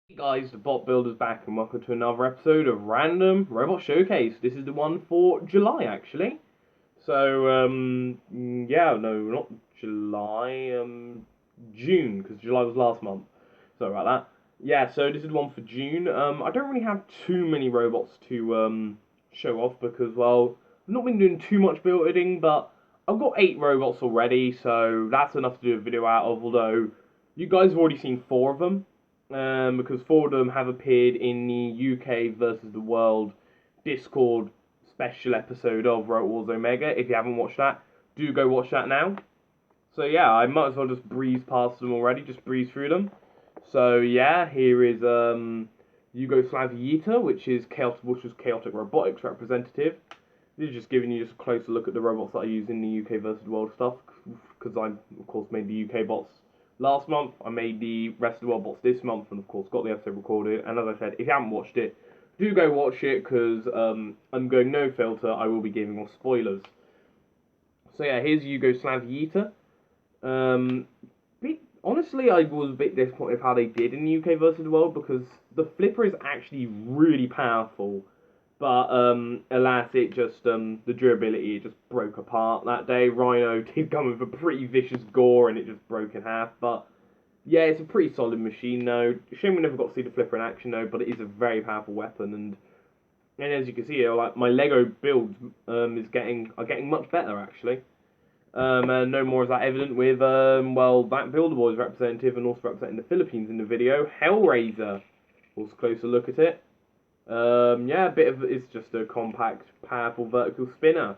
Hey guys, the Bot Builder's back and welcome to another episode of Random Robot Showcase. This is the one for July actually. So, yeah, no, not July, June, because July was last month. Sorry about that. Yeah, so this is the one for June. I don't really have too many robots to, show off because, well, I've not been doing too much building, but I've got 8 robots already, so that's enough to do a video out of, although you guys have already seen 4 of them, because 4 of them have appeared in the UK versus the World Discord special episode of Road Wars Omega. If you haven't watched that, do go watch that now. So yeah, I might as well just breeze past them already, just breeze through them. So yeah, here is Yugoslavia, which is chaotic robotics representative. This is just giving you just a closer look at the robots that I use in the UK versus the world stuff, because I of course made the UK bots last month. I made the rest of the world bots this month, and of course got the episode recorded. And as I said, if you haven't watched it, do go watch it because I'm going no filter. I will be giving off spoilers. So yeah, here's Yugoslavia. Um, Honestly, I was a bit disappointed with how they did in the UK versus the world because the flipper is actually really powerful, but alas, it just the durability it just broke apart that day. Rhino did come with a pretty vicious gore and it just broke in half, but yeah, it's a pretty solid machine though. Shame we never got to see the flipper in action though, but it is a very powerful weapon and as you can see here, like my Lego builds are getting much better actually. And no more is that evident with, well, that Builderboys representative and also representing the Philippines in the video, Hellraiser. Also closer look at it. Yeah, a bit of it's just a compact, powerful vertical spinner.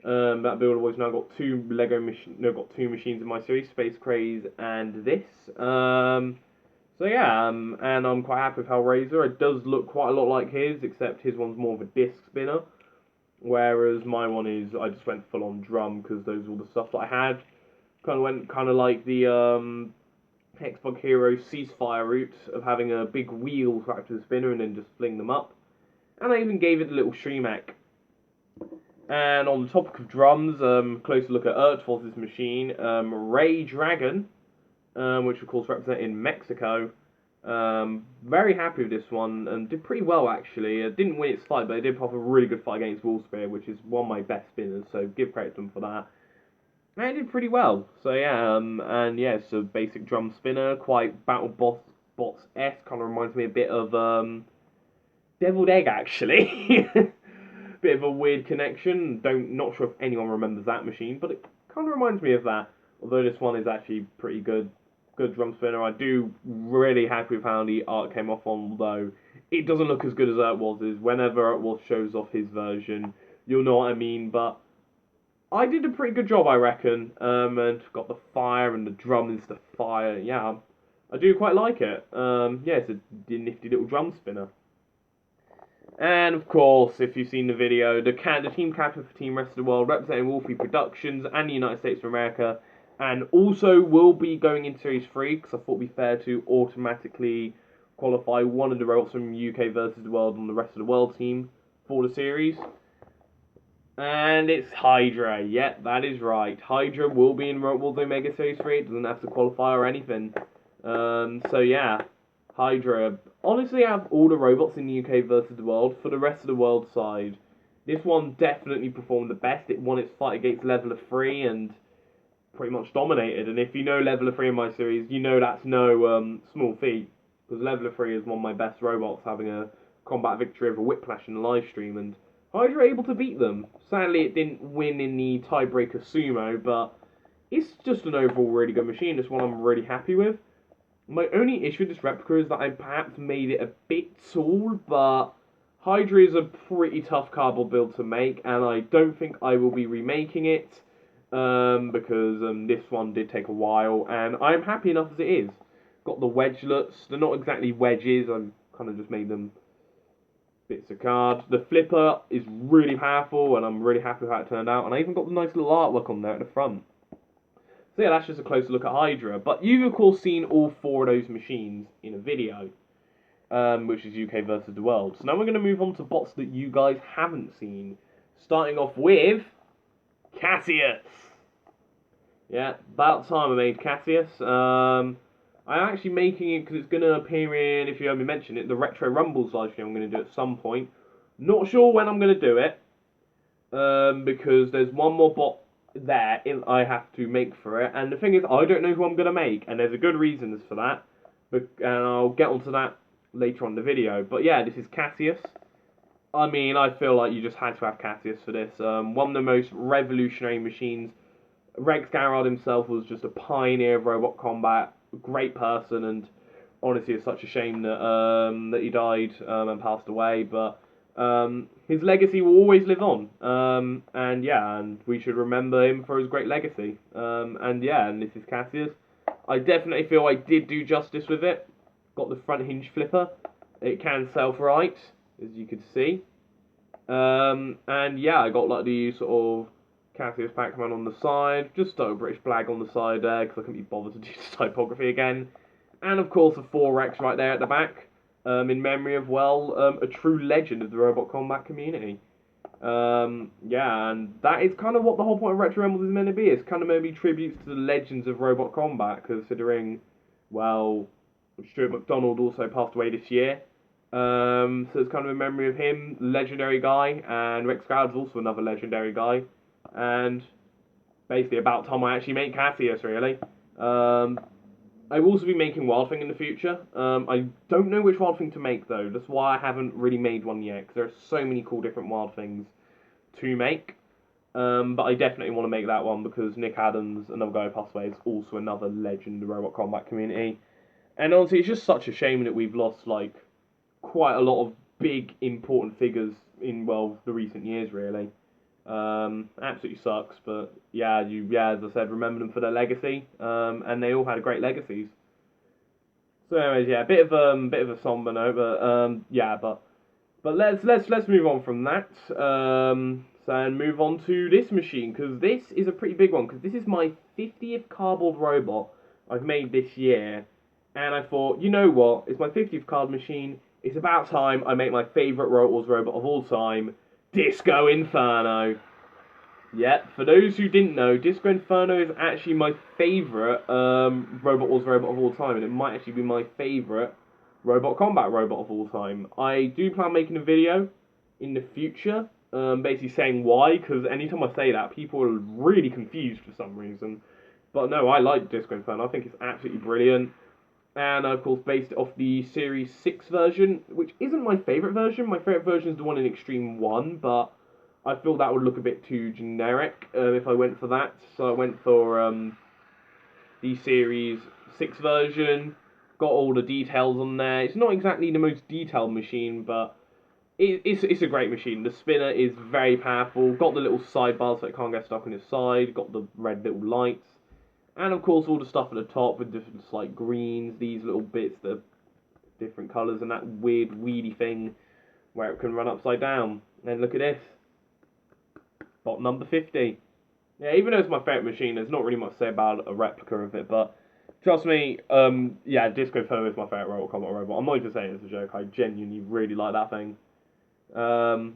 That Builderboys now got got two machines in my series, Space Craze and this. So yeah, and I'm quite happy with Hellraiser. It does look quite a lot like his, except his one's more of a disc spinner. Whereas my one is, I just went full on drum because those were the stuff that I had. Kind of like the Xbox Hero Ceasefire route of having a big wheel strapped to the spinner and then just fling them up. And I even gave it a little Shremak. And on the topic of drums, closer look at Ertforce's machine, Ray Dragon, which of course represented in Mexico. Very happy with this one and did pretty well actually. It didn't win its fight, but it did pop a really good fight against Wallspear, which is one of my best spinners. So give credit to them for that. And it did pretty well. So yeah, and yeah, it's a basic drum spinner, quite Battlebots S. Kind of reminds me a bit of Deviled Egg actually. Bit of a weird connection. Not sure if anyone remembers that machine, but it kind of reminds me of that. Although this one is actually pretty good drum spinner. I do really happy with how the art came off on, although it doesn't look as good as Ertwaz's. Whenever Ertwaz shows off his version, you'll know what I mean, but I did a pretty good job, I reckon, and got the fire and the drum is the fire. Yeah, I do quite like it. Yeah, it's a nifty little drum spinner. And of course, if you've seen the video, the team captain for Team Rest of the World, representing Wolfie Productions and the United States of America, and also will be going into Series 3, because I thought it'd be fair to automatically qualify one of the robots from UK versus the World on the Rest of the World team for the series. And it's Hydra. Yep, that is right. Hydra will be in World Omega Series 3. It doesn't have to qualify or anything. So yeah, Hydra. Honestly, out of all the robots in the UK versus the world, for the rest of the world side, this one definitely performed the best. It won its fight against Leveler 3 and pretty much dominated. And if you know Leveler 3 in my series, you know that's no small feat. Because Leveler 3 is one of my best robots, having a combat victory over Whiplash in the live stream. And Hydra able to beat them. Sadly, it didn't win in the tiebreaker sumo, but it's just an overall really good machine. It's one I'm really happy with. My only issue with this replica is that I perhaps made it a bit tall, but Hydra is a pretty tough cardboard build to make, and I don't think I will be remaking it, because this one did take a while, and I'm happy enough as it is. Got the wedgelets, they're not exactly wedges, I've kind of just made them bits of card. The flipper is really powerful, and I'm really happy with how it turned out, and I even got the nice little artwork on there at the front. So yeah, that's just a closer look at Hydra. But you've of course seen all 4 of those machines in a video, which is UK versus the world. So now we're going to move on to bots that you guys haven't seen. Starting off with Cassius. Yeah, about time I made Cassius. I'm actually making it because it's going to appear in, if you heard me mention it, the Retro Rumbles live stream I'm going to do at some point. Not sure when I'm going to do it, because there's one more bot there I have to make for it, and the thing is, I don't know who I'm going to make, and there's a good reason for that, and I'll get onto that later on in the video. But yeah, this is Cassius. I mean, I feel like you just had to have Cassius for this. One of the most revolutionary machines. Rex Garrard himself was just a pioneer of robot combat, a great person, and honestly, it's such a shame that he died and passed away. But his legacy will always live on, and yeah, and we should remember him for his great legacy. And yeah, and this is Cassius. I definitely feel I did do justice with it. Got the front hinge flipper. It can self-right, as you can see. And yeah, I got like the sort of Cassius Pac-Man on the side, just a British flag on the side there, because I couldn't be bothered to do the typography again. And of course, a 4X right there at the back, in memory of, well, a true legend of the robot combat community. Yeah, and that is kind of what the whole point of Retro Rumbles is meant to be. It's kind of maybe tributes to the legends of robot combat, considering, well, Stuart McDonald also passed away this year. So it's kind of a memory of him, legendary guy, and Rex Garrard's also another legendary guy. And basically about time I actually make Cassius, really. I will also be making Wild Thing in the future. I don't know which Wild Thing to make, though. That's why I haven't really made one yet, because there are so many cool different Wild Things to make. But I definitely want to make that one, because Nick Adams, another guy who passed away, is also another legend of the robot combat community. And honestly, it's just such a shame that we've lost, like, quite a lot of big, important figures in, well, the recent years, really. Absolutely sucks, but yeah, as I said, remember them for their legacy, and they all had great legacies. So, anyways, yeah, bit of a somber note, but yeah, but let's move on from that, and move on to this machine, because this is a pretty big one, because this is my 50th cardboard robot I've made this year, and I thought, you know what, it's my 50th card machine. It's about time I make my favourite Robot robot of all time, Disk'O Inferno. Yeah, for those who didn't know, Disk'O Inferno is actually my favourite Robot Wars robot of all time, and it might actually be my favourite robot combat robot of all time. I do plan on making a video in the future, basically saying why, because anytime I say that, people are really confused for some reason. But no, I like Disk'O Inferno. I think it's absolutely brilliant. And of course, based off the Series 6 version, which isn't my favourite version. My favourite version is the one in Extreme 1, but I feel that would look a bit too generic if I went for that. So I went for the Series 6 version, got all the details on there. It's not exactly the most detailed machine, but it's a great machine. The spinner is very powerful, got the little sidebar so it can't get stuck on its side, got the red little lights. And of course all the stuff at the top with different like greens, these little bits that are different colours, and that weird weedy thing where it can run upside down. And look at this. Bot number 50. Yeah, even though it's my favourite machine, there's not really much to say about a replica of it, but trust me, yeah, Disk'O Inferno is my favourite Robot Combat robot. I'm not even saying it's a joke, I genuinely really like that thing. And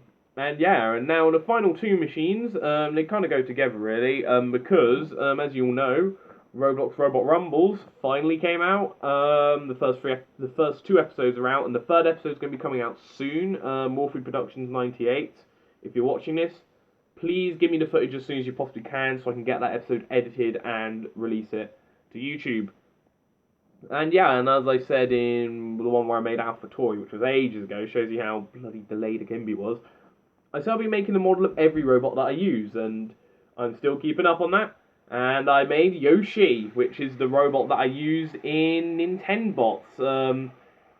yeah, and now the final two machines, they kind of go together really, because, as you all know, Roblox Robot Rumbles finally came out. The first two episodes are out, and the third episode is going to be coming out soon. Morphe Productions 98. If you're watching this, please give me the footage as soon as you possibly can, so I can get that episode edited and release it to YouTube. And yeah, and as I said in the one where I made Alpha Toy, which was ages ago, shows you how bloody delayed Akimbi was. I said I'll be making a model of every robot that I use, and I'm still keeping up on that. And I made Yoshi, which is the robot that I use in Nintendobots.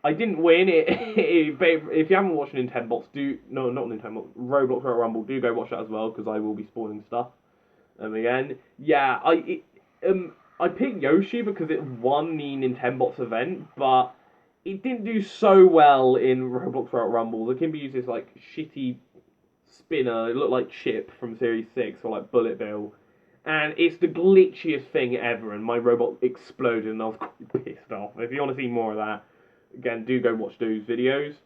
I didn't win it. If you haven't watched Nintendobots, not Nintendobots, Roblox Royal Rumble, do go watch that as well, because I will be spoiling stuff. Again, yeah, I picked Yoshi because it won the Nintendobots event, but it didn't do so well in Roblox Royal Rumble. The Kimby used this like shitty spinner. It looked like Chip from Series 6 or like Bullet Bill. And it's the glitchiest thing ever, and my robot exploded, and I was quite pissed off. If you want to see more of that, again, do go watch those videos.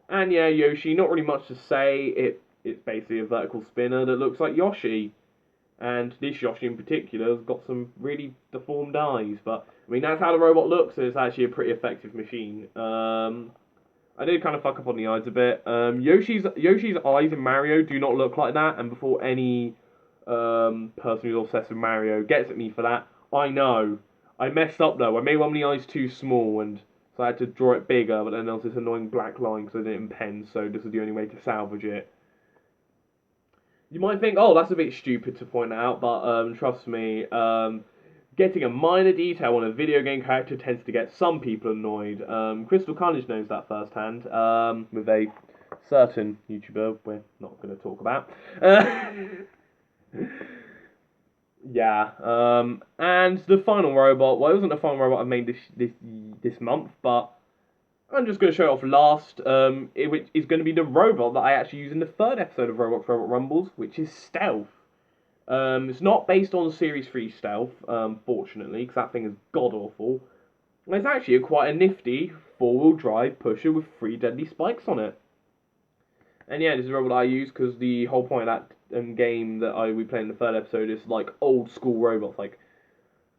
And yeah, Yoshi, not really much to say. It's basically a vertical spinner that looks like Yoshi. And this Yoshi in particular has got some really deformed eyes, but I mean that's how the robot looks, and it's actually a pretty effective machine. I did kind of fuck up on the eyes a bit. Yoshi's eyes in Mario do not look like that, and before any person who's obsessed with Mario gets at me for that, I know. I messed up though. I made one of the eyes too small, and so I had to draw it bigger, but then there was this annoying black line because I didn't pen, so this was the only way to salvage it. You might think, oh, that's a bit stupid to point out, but trust me, getting a minor detail on a video game character tends to get some people annoyed. Crystal Carnage knows that firsthand, with a certain YouTuber we're not going to talk about. Yeah, and the final robot, well, it wasn't the final robot I made this month, but I'm just going to show it off last, which is going to be the robot that I actually use in the third episode of Roblox Robot Rumbles, which is Stealth. It's not based on Series 3 Stealth, fortunately, because that thing is god-awful. It's actually quite a nifty four-wheel drive pusher with 3 deadly spikes on it. And yeah, this is a robot I use because the whole point of that game that we played in the third episode is like old school robots, like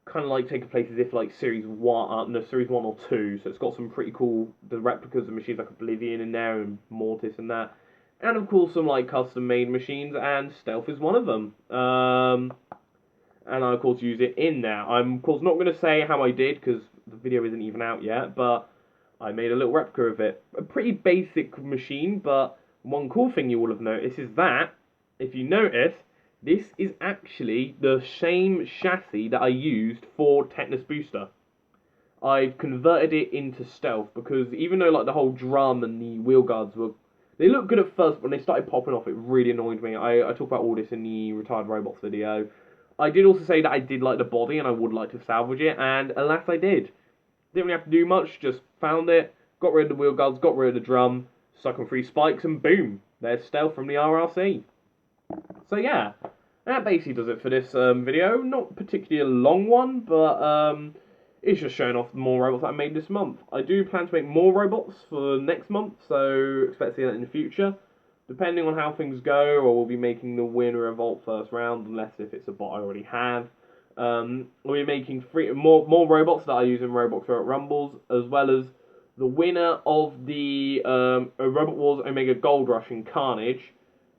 kind of like taking place as if like Series 1, no, Series 1 or 2, so it's got some pretty cool, the replicas of machines like Oblivion in there and Mortis and that, and of course some like custom made machines, and Stealth is one of them, and I of course use it in there. I'm of course not going to say how I did because the video isn't even out yet, but I made a little replica of it. A pretty basic machine, but one cool thing you will have noticed is that, if you notice, this is actually the same chassis that I used for Tetanus Booster. I've converted it into Stealth because even though like the whole drum and the wheel guards they look good at first, but when they started popping off, it really annoyed me. I talk about all this in the Retired Robots video. I did also say that I did like the body and I would like to salvage it, and alas I did. Didn't really have to do much, just found it, got rid of the wheel guards, got rid of the drum, stuck on 3 spikes, and boom, there's Stealth from the RRC. So yeah, that basically does it for this video. Not particularly a long one, but it's just showing off more robots that I made this month. I do plan to make more robots for next month, so expect to see that in the future. Depending on how things go, or we'll be making the winner of Vault first round, unless if it's a bot I already have. We'll be making more robots that I use in Roblox Robot Rumbles, as well as the winner of the Robot Wars Omega Gold Rush in Carnage.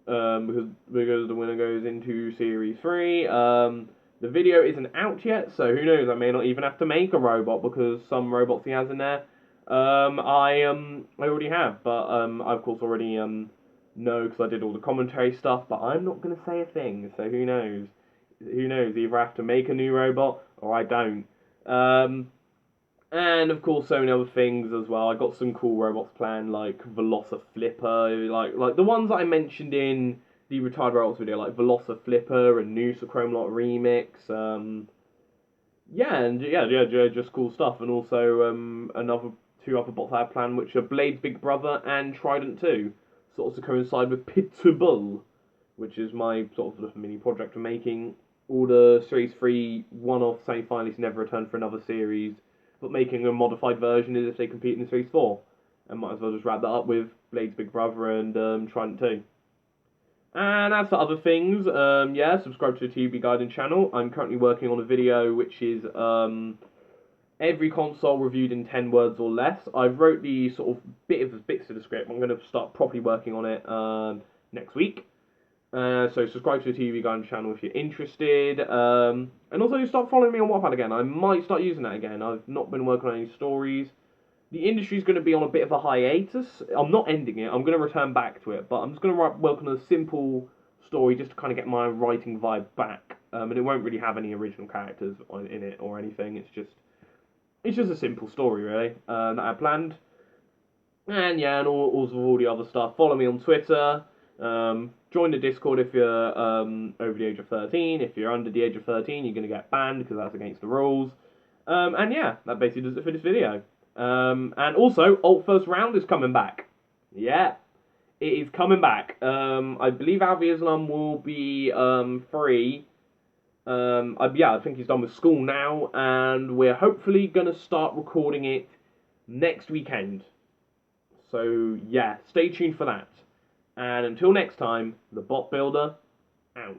Because the winner goes into Series 3. The video isn't out yet, so who knows, I may not even have to make a robot, because some robots he has in there, I already have, but I of course already know, because I did all the commentary stuff, but I'm not going to say a thing, so who knows. Who knows, either I have to make a new robot, or I don't. And of course, so many other things as well. I got some cool robots planned, like Velociflipper, like the ones that I mentioned in the Retired Robots video, like Velociflipper and Noosa Chrome Lot Remix. Yeah, and yeah, just cool stuff. And also another 2 other bots I have planned, which are Blade's Big Brother and Trident 2, sort of to coincide with Pitbull, which is my sort of mini project of making all the Series 3 one-off semi-finalists never return for another series, but making a modified version as if they compete in Series 4. And might as well just wrap that up with Blade's Big Brother and Trident 2. And as for other things, yeah, subscribe to the TB Guidance channel. I'm currently working on a video which is every console reviewed in 10 words or less. I've wrote the sort of bits of the script. I'm going to start properly working on it next week. So subscribe to the TV Guidance channel if you're interested, and also start following me on Wattpad again. I might start using that again. I've not been working on any stories. The industry's going to be on a bit of a hiatus. I'm not ending it. I'm going to return back to it, but I'm just going to work on a simple story just to kind of get my writing vibe back. And it won't really have any original characters in it or anything. It's just a simple story really that I planned. And yeah, and all the other stuff. Follow me on Twitter. Join the Discord if you're over the age of 13. If you're under the age of 13, you're going to get banned because that's against the rules. And yeah, that basically does it for this video. And also, Alt First Round is coming back. Yeah, it is coming back. I believe Alvi Islam will be free. Yeah, I think he's done with school now, and we're hopefully going to start recording it next weekend. So yeah, stay tuned for that. And until next time, the Bot Builder, out.